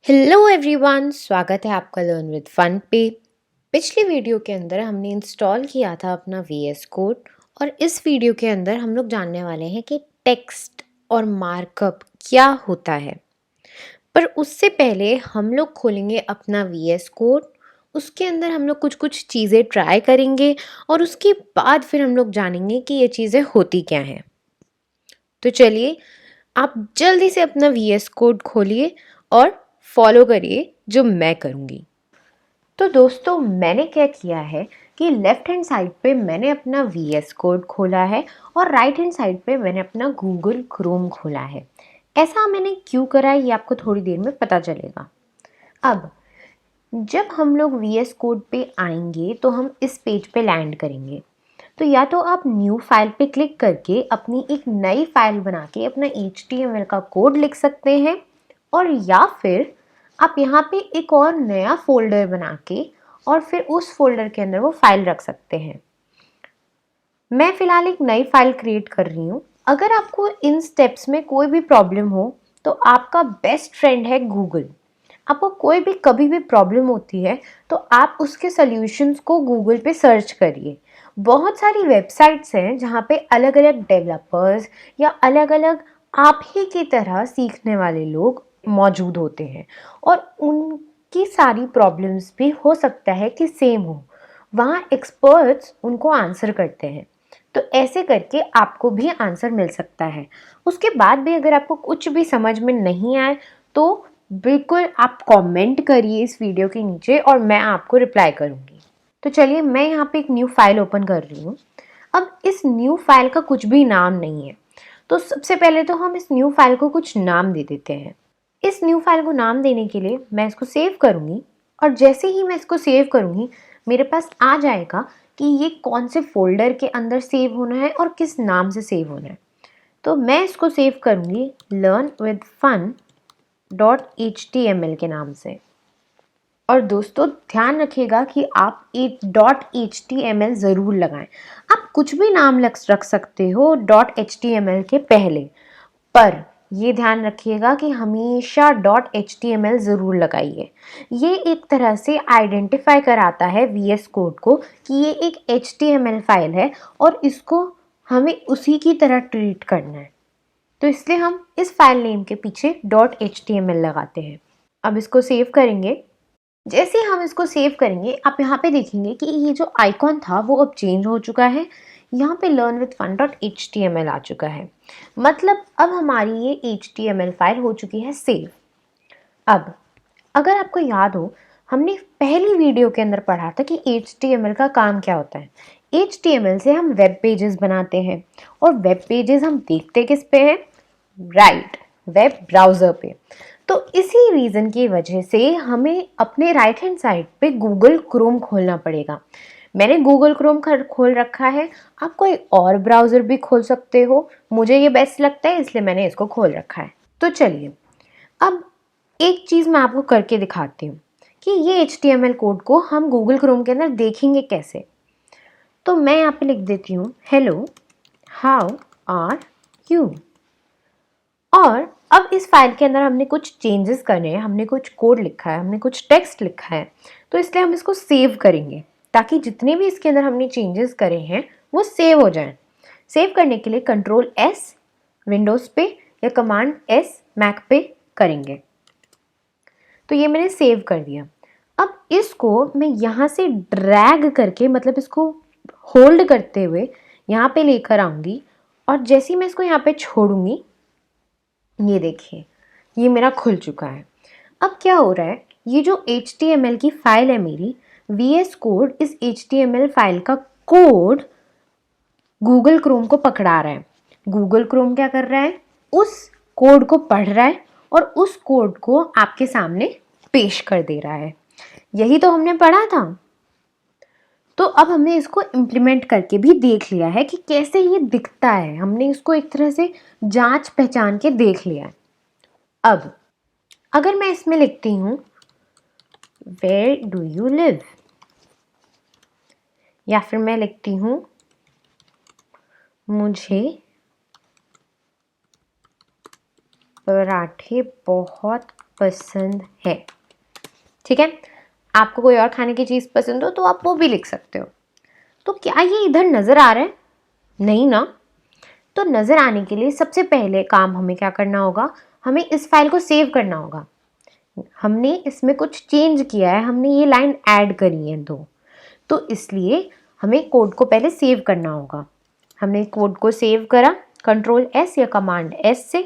Hello everyone, स्वागत है आपका लर्न विद फन पे। पिछली वीडियो के अंदर हमने इंस्टॉल किया था अपना वीएस कोड और इस वीडियो के अंदर हम लोग जानने वाले हैं कि टेक्स्ट और मार्कअप क्या होता है। पर उससे पहले हम लोग खोलेंगे अपना वीएस कोड, उसके अंदर हम लोग कुछ कुछ चीज़ें ट्राई करेंगे और उसके बाद फिर हम लोग जानेंगे कि ये चीज़ें होती क्या हैं। तो चलिए आप जल्दी से अपना वीएस कोड खोलिए और फॉलो करिए जो मैं करूँगी। तो दोस्तों मैंने क्या किया है कि लेफ़्ट हैंड साइड पे मैंने अपना वीएस कोड खोला है और राइट हैंड साइड पे मैंने अपना गूगल क्रोम खोला है। ऐसा मैंने क्यों करा है ये आपको थोड़ी देर में पता चलेगा। अब जब हम लोग वीएस कोड पे आएंगे तो हम इस पेज पे लैंड करेंगे। तो या तो आप न्यू फाइल पे क्लिक करके अपनी एक नई फाइल बना के अपना HTML का कोड लिख सकते हैं, और या फिर आप यहाँ पे एक और नया फ़ोल्डर बना के और फिर उस फ़ोल्डर के अंदर वो फ़ाइल रख सकते हैं। मैं फ़िलहाल एक नई फ़ाइल क्रिएट कर रही हूँ। अगर आपको इन स्टेप्स में कोई भी प्रॉब्लम हो तो आपका बेस्ट फ्रेंड है गूगल। आपको कोई भी कभी भी प्रॉब्लम होती है तो आप उसके सॉल्यूशंस को गूगल पे सर्च करिए। बहुत सारी वेबसाइट्स हैं जहाँ पे अलग अलग डेवलपर्स या अलग अलग आप ही की तरह सीखने वाले लोग मौजूद होते हैं और उनकी सारी प्रॉब्लम्स भी हो सकता है कि सेम हो। वहाँ एक्सपर्ट्स उनको आंसर करते हैं, तो ऐसे करके आपको भी आंसर मिल सकता है। उसके बाद भी अगर आपको कुछ भी समझ में नहीं आए तो बिल्कुल आप कमेंट करिए इस वीडियो के नीचे और मैं आपको रिप्लाई करूँगी। तो चलिए मैं यहाँ पे एक न्यू फाइल ओपन कर रही हूँ। अब इस न्यू फाइल का कुछ भी नाम नहीं है, तो सबसे पहले तो हम इस न्यू फाइल को कुछ नाम दे देते हैं। इस न्यू फाइल को नाम देने के लिए मैं इसको सेव करूँगी और जैसे ही मैं इसको सेव करूँगी मेरे पास आ जाएगा कि ये कौन से फोल्डर के अंदर सेव होना है और किस नाम से सेव होना है। तो मैं इसको सेव करूँगी लर्न विद फन .html के नाम से। और दोस्तों ध्यान रखिएगा कि आप एक .html ज़रूर लगाएं। आप कुछ भी नाम रख सकते हो .html के पहले, पर ये ध्यान रखिएगा कि हमेशा .html ज़रूर लगाइए। ये एक तरह से आइडेंटिफाई कराता है वीएस कोड को कि ये एक HTML फाइल है और इसको हमें उसी की तरह ट्रीट करना है। तो इसलिए हम इस फाइल नेम के पीछे .html लगाते हैं। अब इसको सेव करेंगे। जैसे हम इसको सेव करेंगे आप यहाँ पे देखेंगे कि ये जो आइकॉन था वो अब चेंज हो चुका है। यहाँ पे learn with fun.html आ चुका है। मतलब अब हमारी ये HTML फाइल हो चुकी है सेव। अब अगर आपको याद हो हमने पहली वीडियो के अंदर पढ़ा था कि HTML का काम क्या होता है। HTML से हम वेब पेजेस बनाते हैं और वेब पेजेस हम देखते किस पे हैं? राइट, वेब ब्राउज़र पे। तो इसी रीज़न की वजह से हमें अपने राइट हैंड साइड पे गूगल क्रोम खोलना पड़ेगा। मैंने गूगल क्रोम खोल रखा है, आप कोई और ब्राउज़र भी खोल सकते हो। मुझे ये बेस्ट लगता है इसलिए मैंने इसको खोल रखा है। तो चलिए अब एक चीज़ मैं आपको करके दिखाती हूँ कि ये HTML कोड को हम गूगल क्रोम के अंदर देखेंगे कैसे। तो मैं यहाँ पे लिख देती हूँ हेलो हाउ आर यू, और अब इस फाइल के अंदर हमने कुछ चेंजेस करने हैं, हमने कुछ कोड लिखा है, हमने कुछ टेक्स्ट लिखा है, तो इसलिए हम इसको सेव करेंगे ताकि जितने भी इसके अंदर हमने चेंजेस करे हैं वो सेव हो जाएं। सेव करने के लिए कंट्रोल S विंडोज़ पे या कमांड S मैक पे करेंगे। तो ये मैंने सेव कर दिया। अब इसको मैं यहाँ से ड्रैग करके मतलब इसको होल्ड करते हुए यहाँ पे लेकर आऊँगी और जैसे ही मैं इसको यहाँ पे छोड़ूंगी ये देखिए ये मेरा खुल चुका है। अब क्या हो रहा है, ये जो HTML की फाइल है मेरी VS कोड, इस HTML फाइल का कोड गूगल क्रोम को पकड़ा रहा है। गूगल क्रोम क्या कर रहा है, उस कोड को पढ़ रहा है और उस कोड को आपके सामने पेश कर दे रहा है। यही तो हमने पढ़ा था। तो अब हमने इसको इम्प्लीमेंट करके भी देख लिया है कि कैसे ये दिखता है। हमने इसको एक तरह से जांच पहचान के देख लिया है। अब अगर मैं इसमें लिखती हूँ वेयर डू यू लिव, या फिर मैं लिखती हूँ मुझे पराठे बहुत पसंद है। ठीक है, आपको कोई और खाने की चीज़ पसंद हो तो आप वो भी लिख सकते हो। तो क्या ये इधर नज़र आ रहा है? नहीं ना। तो नज़र आने के लिए सबसे पहले काम हमें क्या करना होगा, हमें इस फाइल को सेव करना होगा। हमने इसमें कुछ चेंज किया है, हमने ये लाइन ऐड करी है 2, तो इसलिए हमें कोड को पहले सेव करना होगा। हमने कोड को सेव करा कंट्रोल एस या कमांड एस से,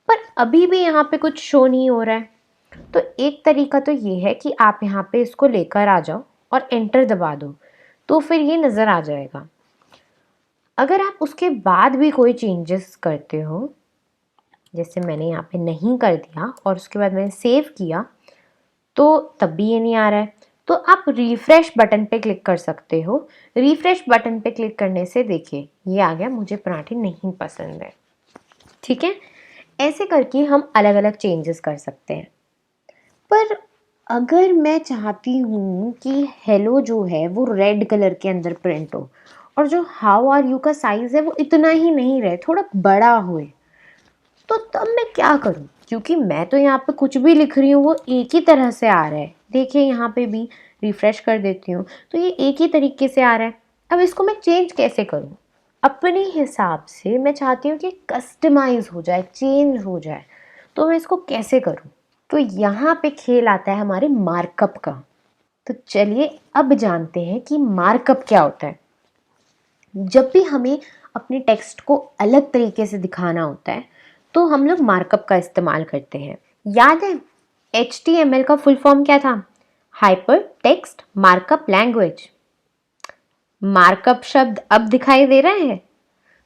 पर अभी भी यहाँ पे कुछ शो नहीं हो रहा है। तो एक तरीका तो ये है कि आप यहाँ पे इसको लेकर आ जाओ और एंटर दबा दो, तो फिर ये नज़र आ जाएगा। अगर आप उसके बाद भी कोई चेंजेस करते हो, जैसे मैंने यहाँ पे नहीं कर दिया और उसके बाद मैंने सेव किया, तो तब भी ये नहीं आ रहा है, तो आप रिफ्रेश बटन पे क्लिक कर सकते हो। रिफ्रेश बटन पे क्लिक करने से देखिए ये आ गया, मुझे पराठे नहीं पसंद है। ठीक है, ऐसे करके हम अलग अलग चेंजेस कर सकते हैं। पर अगर मैं चाहती हूँ कि हेलो जो है वो रेड कलर के अंदर प्रिंट हो और जो हाउ आर यू का साइज़ है वो इतना ही नहीं रहे, थोड़ा बड़ा होए, तो तब मैं क्या करूँ? क्योंकि मैं तो यहाँ पे कुछ भी लिख रही हूँ वो एक ही तरह से आ रहा है। देखिए यहाँ पे भी रिफ्रेश कर देती हूँ तो ये एक ही तरीके से आ रहा है। अब इसको मैं चेंज कैसे करूँ? अपने हिसाब से मैं चाहती हूँ कि कस्टमाइज़ हो जाए, चेंज हो जाए, तो मैं इसको कैसे करूँ? तो यहाँ पे खेल आता है हमारे मार्कअप का। तो चलिए अब जानते हैं कि मार्कअप क्या होता है। जब भी हमें अपने टेक्स्ट को अलग तरीके से दिखाना होता है तो हम लोग मार्कअप का इस्तेमाल करते हैं। याद है HTML का फुल फॉर्म क्या था? Hyper text markup language. Markup शब्द अब दिखाई दे रहा है,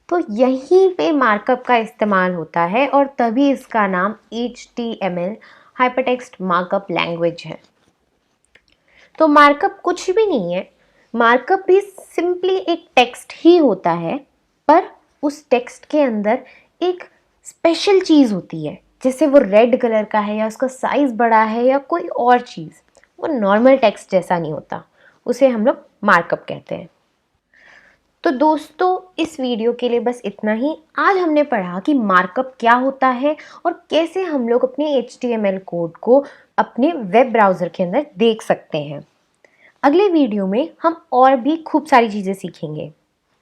तो यहीं पे मार्कअप का इस्तेमाल होता है और तभी इसका नाम HTML हाइपरटेक्स्ट मार्कअप लैंग्वेज है। तो मार्कअप कुछ भी नहीं है, मार्कअप भी सिंपली एक टेक्स्ट ही होता है, पर उस टेक्स्ट के अंदर एक स्पेशल चीज़ होती है, जैसे वो रेड कलर का है या उसका साइज़ बड़ा है या कोई और चीज़, वो नॉर्मल टेक्स्ट जैसा नहीं होता, उसे हम लोग मार्कअप कहते हैं। तो दोस्तों इस वीडियो के लिए बस इतना ही। आज हमने पढ़ा कि मार्कअप क्या होता है और कैसे हम लोग अपने HTML कोड को अपने वेब ब्राउज़र के अंदर देख सकते हैं। अगले वीडियो में हम और भी खूब सारी चीज़ें सीखेंगे।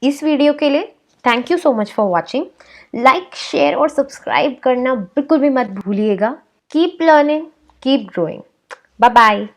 इस वीडियो के लिए thank you so much for watching. Like, share और सब्सक्राइब करना बिल्कुल भी मत भूलिएगा। Keep learning, keep growing. Bye bye.